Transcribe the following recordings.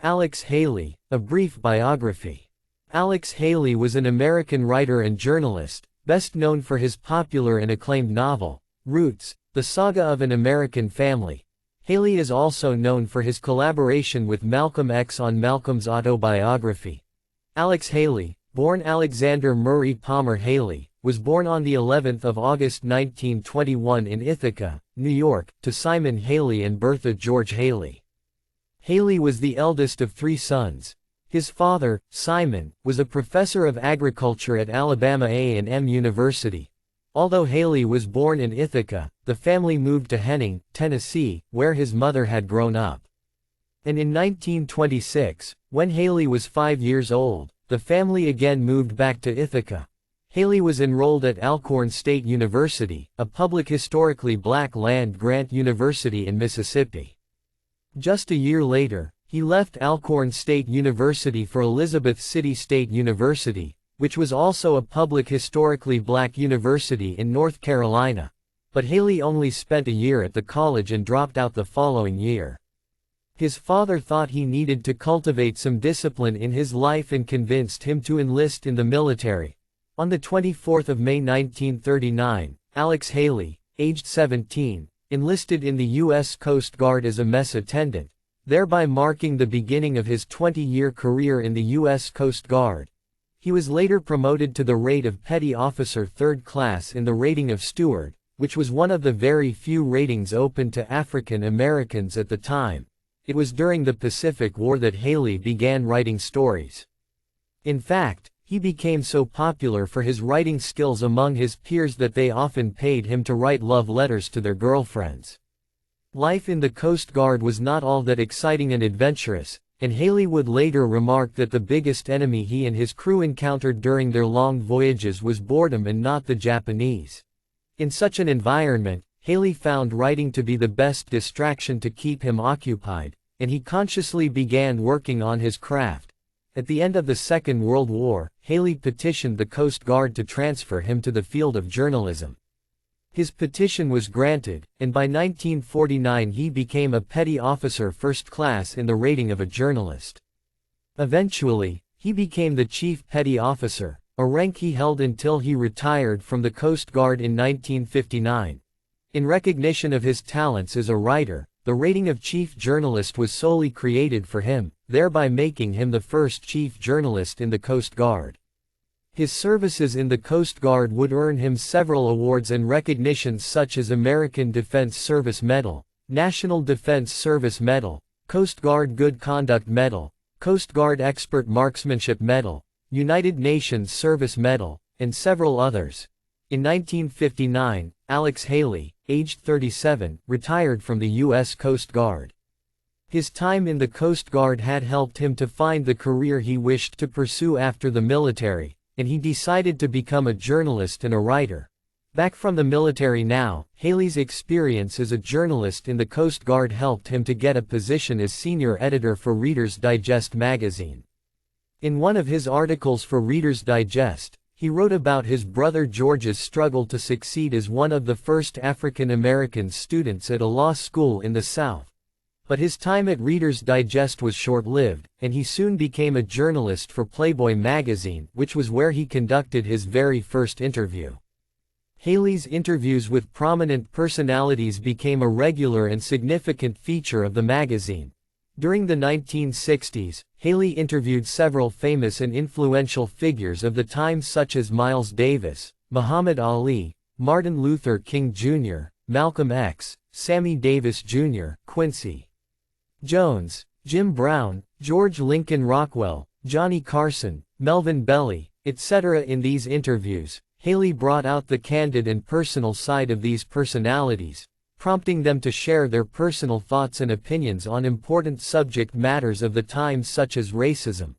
Alex Haley, A Brief Biography. Alex Haley was an American writer and journalist, best known for his popular and acclaimed novel, Roots, The Saga of an American Family. Haley is also known for his collaboration with Malcolm X on Malcolm's autobiography. Alex Haley, born Alexander Murray Palmer Haley, was born on the 11th of August 1921 in Ithaca, New York, to Simon Haley and Bertha George Haley. Haley was the eldest of 3 sons. His father, Simon, was a professor of agriculture at Alabama A&M University. Although Haley was born in Ithaca, the family moved to Henning, Tennessee, where his mother had grown up. And in 1926, when Haley was 5 years old, the family again moved back to Ithaca. Haley was enrolled at Alcorn State University, a public historically black land-grant university in Mississippi. Just a year later, he left Alcorn State University for Elizabeth City State University, which was also a public historically black university in North Carolina. But Haley only spent a year at the college and dropped out the following year. His father thought he needed to cultivate some discipline in his life and convinced him to enlist in the military. On the 24th of May 1939, Alex Haley, aged 17, enlisted in the U.S. Coast Guard as a mess attendant, thereby marking the beginning of his 20-year career in the U.S. Coast Guard. He was later promoted to the rate of Petty Officer 3rd Class in the rating of Steward, which was one of the very few ratings open to African Americans at the time. It was during the Pacific War that Haley began writing stories. In fact, he became so popular for his writing skills among his peers that they often paid him to write love letters to their girlfriends. Life in the Coast Guard was not all that exciting and adventurous, and Haley would later remark that the biggest enemy he and his crew encountered during their long voyages was boredom and not the Japanese. In such an environment, Haley found writing to be the best distraction to keep him occupied, and he consciously began working on his craft. At the end of the Second World War, Haley petitioned the Coast Guard to transfer him to the field of journalism. His petition was granted, and by 1949 he became a petty officer 1st class in the rating of a journalist. Eventually, he became the chief petty officer, a rank he held until he retired from the Coast Guard in 1959. In recognition of his talents as a writer, the rating of chief journalist was solely created for him, thereby making him the first chief journalist in the Coast Guard. His services in the Coast Guard would earn him several awards and recognitions such as American Defense Service Medal, National Defense Service Medal, Coast Guard Good Conduct Medal, Coast Guard Expert Marksmanship Medal, United Nations Service Medal, and several others. In 1959, Alex Haley, aged 37, retired from the U.S. Coast Guard. His time in the Coast Guard had helped him to find the career he wished to pursue after the military, and he decided to become a journalist and a writer. Back from the military now, Haley's experience as a journalist in the Coast Guard helped him to get a position as senior editor for Reader's Digest magazine. In one of his articles for Reader's Digest, he wrote about his brother George's struggle to succeed as one of the first African American students at a law school in the South. But his time at Reader's Digest was short-lived, and he soon became a journalist for Playboy magazine, which was where he conducted his very first interview. Haley's interviews with prominent personalities became a regular and significant feature of the magazine. During the 1960s, Haley interviewed several famous and influential figures of the time such as Miles Davis, Muhammad Ali, Martin Luther King Jr., Malcolm X, Sammy Davis Jr., Quincy Jones, Jim Brown, George Lincoln Rockwell, Johnny Carson, Melvin Belly, etc. In these interviews, Haley brought out the candid and personal side of these personalities, prompting them to share their personal thoughts and opinions on important subject matters of the time such as racism.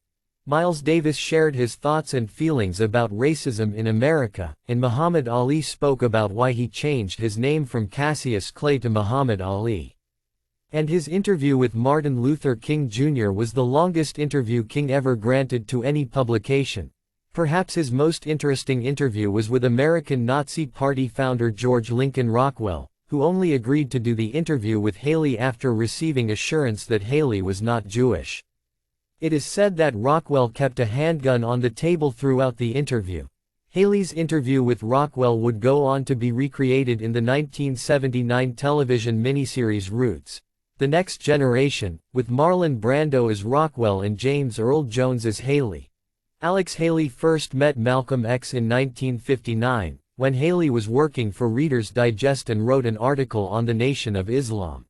Miles Davis shared his thoughts and feelings about racism in America, and Muhammad Ali spoke about why he changed his name from Cassius Clay to Muhammad Ali. And his interview with Martin Luther King Jr. was the longest interview King ever granted to any publication. Perhaps his most interesting interview was with American Nazi Party founder George Lincoln Rockwell, who only agreed to do the interview with Haley after receiving assurance that Haley was not Jewish. It is said that Rockwell kept a handgun on the table throughout the interview. Haley's interview with Rockwell would go on to be recreated in the 1979 television miniseries Roots: The Next Generation, with Marlon Brando as Rockwell and James Earl Jones as Haley. Alex Haley first met Malcolm X in 1959, when Haley was working for Reader's Digest and wrote an article on the Nation of Islam.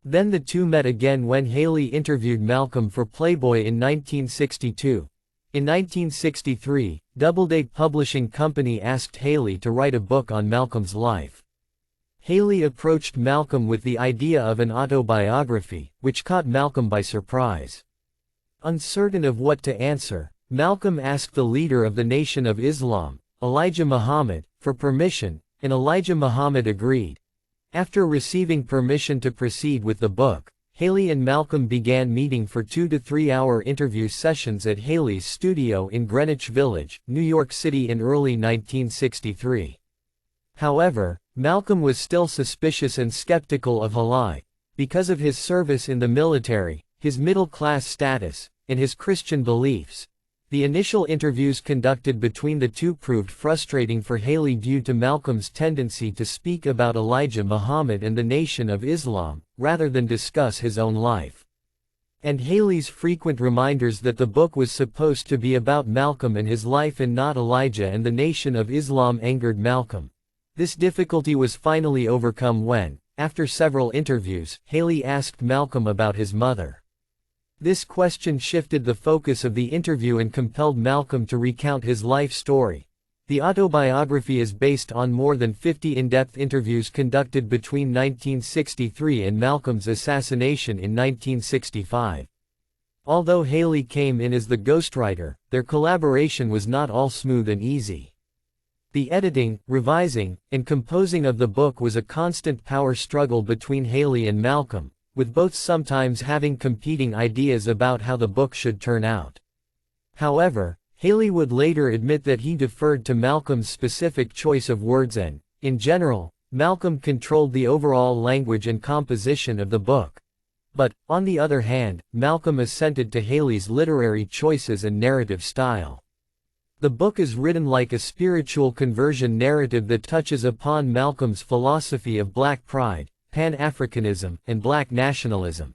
Then the two met again when Haley interviewed Malcolm for Playboy in 1962. In 1963, Doubleday Publishing Company asked Haley to write a book on Malcolm's life. Haley approached Malcolm with the idea of an autobiography, which caught Malcolm by surprise. Uncertain of what to answer, Malcolm asked the leader of the Nation of Islam, Elijah Muhammad, for permission, and Elijah Muhammad agreed. After receiving permission to proceed with the book, Haley and Malcolm began meeting for 2 to 3 hour interview sessions at Haley's studio in Greenwich Village, New York City in early 1963. However, Malcolm was still suspicious and skeptical of Haley, because of his service in the military, his middle-class status, and his Christian beliefs. The initial interviews conducted between the two proved frustrating for Haley due to Malcolm's tendency to speak about Elijah Muhammad and the Nation of Islam, rather than discuss his own life. And Haley's frequent reminders that the book was supposed to be about Malcolm and his life and not Elijah and the Nation of Islam angered Malcolm. This difficulty was finally overcome when, after several interviews, Haley asked Malcolm about his mother. This question shifted the focus of the interview and compelled Malcolm to recount his life story. The autobiography is based on more than 50 in-depth interviews conducted between 1963 and Malcolm's assassination in 1965. Although Haley came in as the ghostwriter, their collaboration was not all smooth and easy. The editing, revising, and composing of the book was a constant power struggle between Haley and Malcolm, with both sometimes having competing ideas about how the book should turn out. However, Haley would later admit that he deferred to Malcolm's specific choice of words and, in general, Malcolm controlled the overall language and composition of the book. But, on the other hand, Malcolm assented to Haley's literary choices and narrative style. The book is written like a spiritual conversion narrative that touches upon Malcolm's philosophy of black pride, Pan-Africanism, and black nationalism.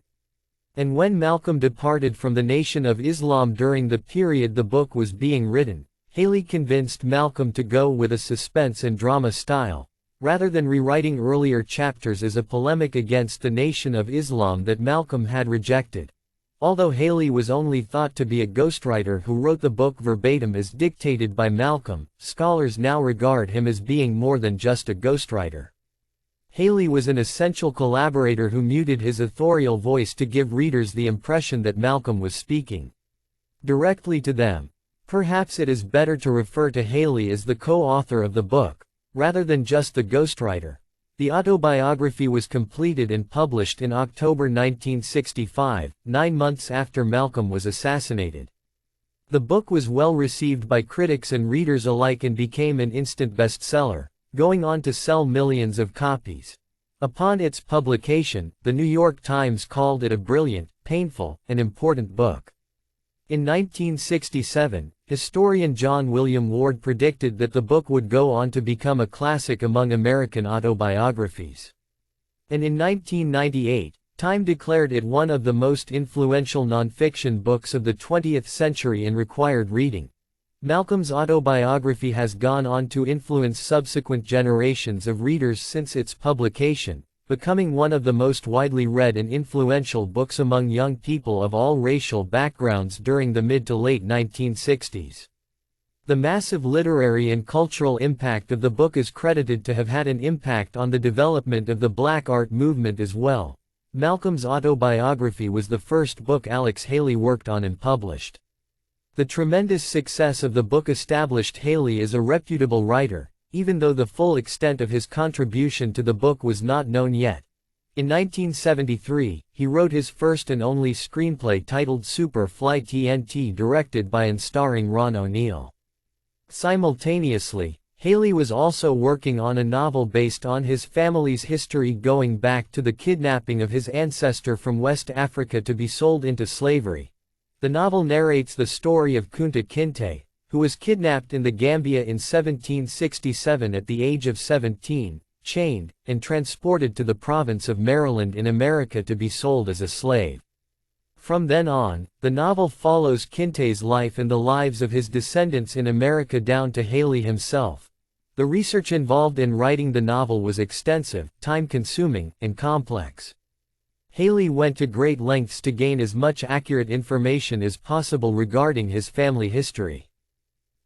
And when Malcolm departed from the Nation of Islam during the period the book was being written, Haley convinced Malcolm to go with a suspense and drama style, rather than rewriting earlier chapters as a polemic against the Nation of Islam that Malcolm had rejected. Although Haley was only thought to be a ghostwriter who wrote the book verbatim as dictated by Malcolm, scholars now regard him as being more than just a ghostwriter. Haley was an essential collaborator who muted his authorial voice to give readers the impression that Malcolm was speaking directly to them. Perhaps it is better to refer to Haley as the co-author of the book, rather than just the ghostwriter. The autobiography was completed and published in October 1965, 9 months after Malcolm was assassinated. The book was well received by critics and readers alike and became an instant bestseller, going on to sell millions of copies. Upon its publication, the New York Times called it a brilliant, painful, and important book. In 1967, historian John William Ward predicted that the book would go on to become a classic among American autobiographies. And in 1998, Time declared it one of the most influential nonfiction books of the 20th century and required reading. Malcolm's autobiography has gone on to influence subsequent generations of readers since its publication, becoming one of the most widely read and influential books among young people of all racial backgrounds during the mid to late 1960s. The massive literary and cultural impact of the book is credited to have had an impact on the development of the Black art movement as well. Malcolm's autobiography was the first book Alex Haley worked on and published. The tremendous success of the book established Haley as a reputable writer, even though the full extent of his contribution to the book was not known yet. In 1973, he wrote his first and only screenplay titled Super Fly TNT, directed by and starring Ron O'Neal. Simultaneously, Haley was also working on a novel based on his family's history going back to the kidnapping of his ancestor from West Africa to be sold into slavery. The novel narrates the story of Kunta Kinte, who was kidnapped in the Gambia in 1767 at the age of 17, chained, and transported to the province of Maryland in America to be sold as a slave. From then on, the novel follows Kinte's life and the lives of his descendants in America down to Haley himself. The research involved in writing the novel was extensive, time-consuming, and complex. Haley went to great lengths to gain as much accurate information as possible regarding his family history.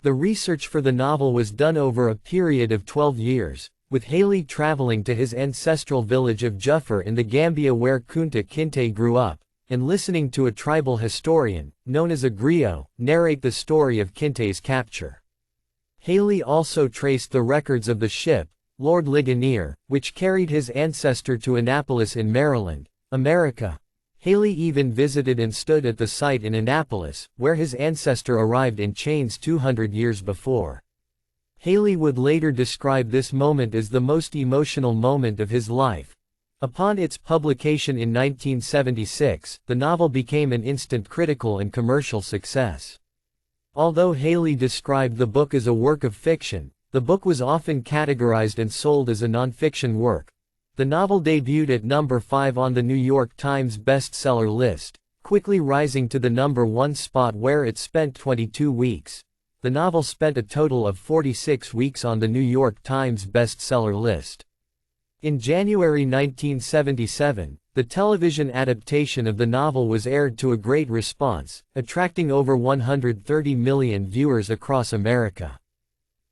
The research for the novel was done over a period of 12 years, with Haley traveling to his ancestral village of Juffer in the Gambia where Kunta Kinte grew up, and listening to a tribal historian, known as a griot, narrate the story of Kinte's capture. Haley also traced the records of the ship, Lord Ligonier, which carried his ancestor to Annapolis in Maryland, America. Haley even visited and stood at the site in Annapolis, where his ancestor arrived in chains 200 years before. Haley would later describe this moment as the most emotional moment of his life. Upon its publication in 1976, the novel became an instant critical and commercial success. Although Haley described the book as a work of fiction, the book was often categorized and sold as a nonfiction work. The novel debuted at number 5 on the New York Times bestseller list, quickly rising to the number 1 spot where it spent 22 weeks. The novel spent a total of 46 weeks on the New York Times bestseller list. In January 1977, the television adaptation of the novel was aired to a great response, attracting over 130 million viewers across America.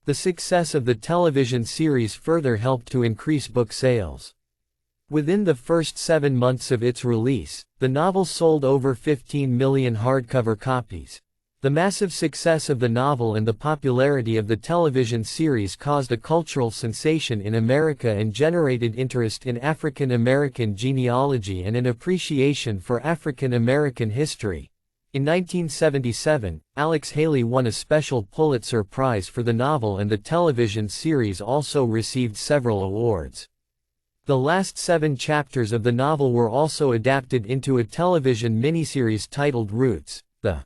The success of the television series further helped to increase book sales. Within the first 7 months of its release, the novel sold over 15 million hardcover copies. The massive success of the novel and the popularity of the television series caused a cultural sensation in America and generated interest in African American genealogy and an appreciation for African American history. In 1977, Alex Haley won a special Pulitzer Prize for the novel, and the television series also received several awards. The last 7 chapters of the novel were also adapted into a television miniseries titled Roots: The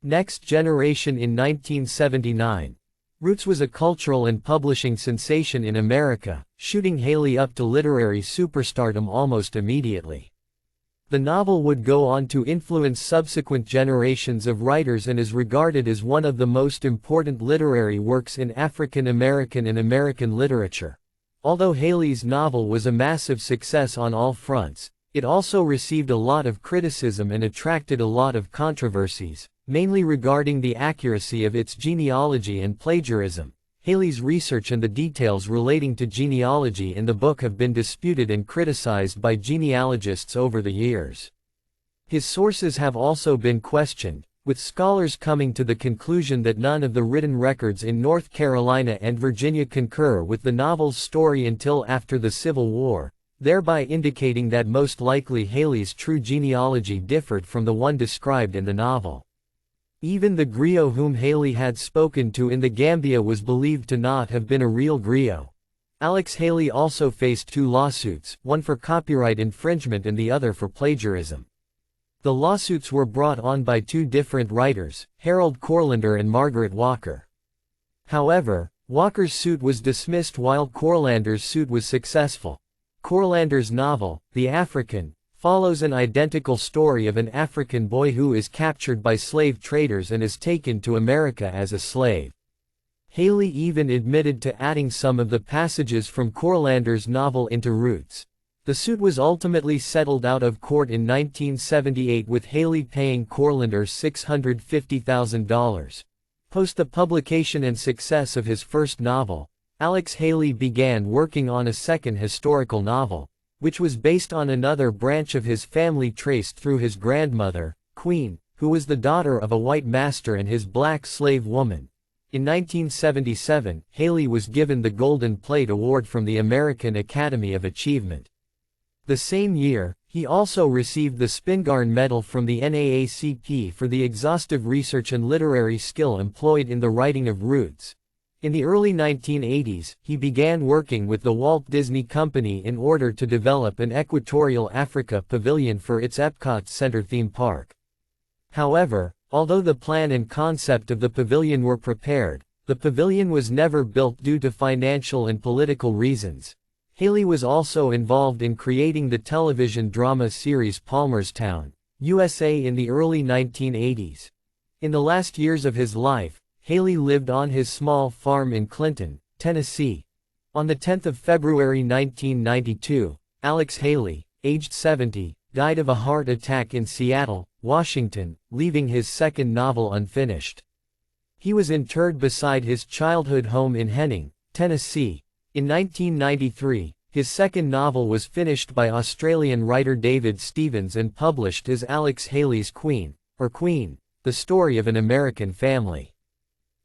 Next Generation in 1979. Roots was a cultural and publishing sensation in America, shooting Haley up to literary superstardom almost immediately. The novel would go on to influence subsequent generations of writers and is regarded as one of the most important literary works in African American and American literature. Although Haley's novel was a massive success on all fronts, it also received a lot of criticism and attracted a lot of controversies, mainly regarding the accuracy of its genealogy and plagiarism. Haley's research and the details relating to genealogy in the book have been disputed and criticized by genealogists over the years. His sources have also been questioned, with scholars coming to the conclusion that none of the written records in North Carolina and Virginia concur with the novel's story until after the Civil War, thereby indicating that most likely Haley's true genealogy differed from the one described in the novel. Even the griot whom Haley had spoken to in the Gambia was believed to not have been a real griot. Alex Haley also faced 2 lawsuits, one for copyright infringement and the other for plagiarism. The lawsuits were brought on by 2 different writers, Harold Corlander and Margaret Walker. However, Walker's suit was dismissed while Corlander's suit was successful. Corlander's novel, The African, follows an identical story of an African boy who is captured by slave traders and is taken to America as a slave. Haley even admitted to adding some of the passages from Corlander's novel into Roots. The suit was ultimately settled out of court in 1978 with Haley paying Corlander $650,000. Post the publication and success of his first novel, Alex Haley began working on a second historical novel, which was based on another branch of his family traced through his grandmother, Queen, who was the daughter of a white master and his black slave woman. In 1977, Haley was given the Golden Plate Award from the American Academy of Achievement. The same year, he also received the Spingarn Medal from the NAACP for the exhaustive research and literary skill employed in the writing of Roots. In the early 1980s, he began working with the Walt Disney Company in order to develop an Equatorial Africa pavilion for its Epcot Center theme park. However, although the plan and concept of the pavilion were prepared, the pavilion was never built due to financial and political reasons. Haley was also involved in creating the television drama series Palmerstown, USA in the early 1980s. In the last years of his life, Haley lived on his small farm in Clinton, Tennessee. On the 10th of February 1992, Alex Haley, aged 70, died of a heart attack in Seattle, Washington, leaving his second novel unfinished. He was interred beside his childhood home in Henning, Tennessee. In 1993, his second novel was finished by Australian writer David Stevens and published as Alex Haley's Queen, The Story of an American Family.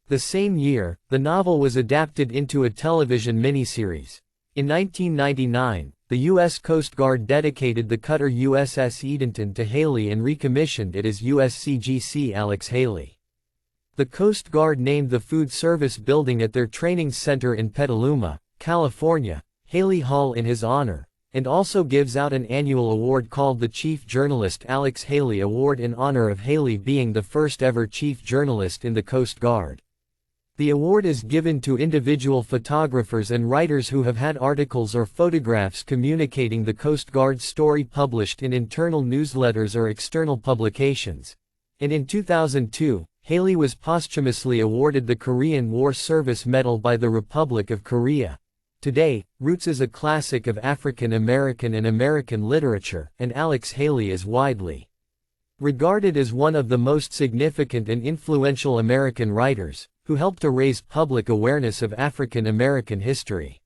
The same year, the novel was adapted into a television miniseries. In 1999, the U.S. Coast Guard dedicated the cutter USS Edenton to Haley and recommissioned it as USCGC Alex Haley. The Coast Guard named the food service building at their training center in Petaluma, California, Haley Hall in his honor, and also gives out an annual award called the Chief Journalist Alex Haley Award in honor of Haley being the first ever chief journalist in the Coast Guard. The award is given to individual photographers and writers who have had articles or photographs communicating the Coast Guard's story published in internal newsletters or external publications. And in 2002, Haley was posthumously awarded the Korean War Service Medal by the Republic of Korea. Today, Roots is a classic of African American and American literature, and Alex Haley is widely regarded as one of the most significant and influential American writers, who helped to raise public awareness of African American history.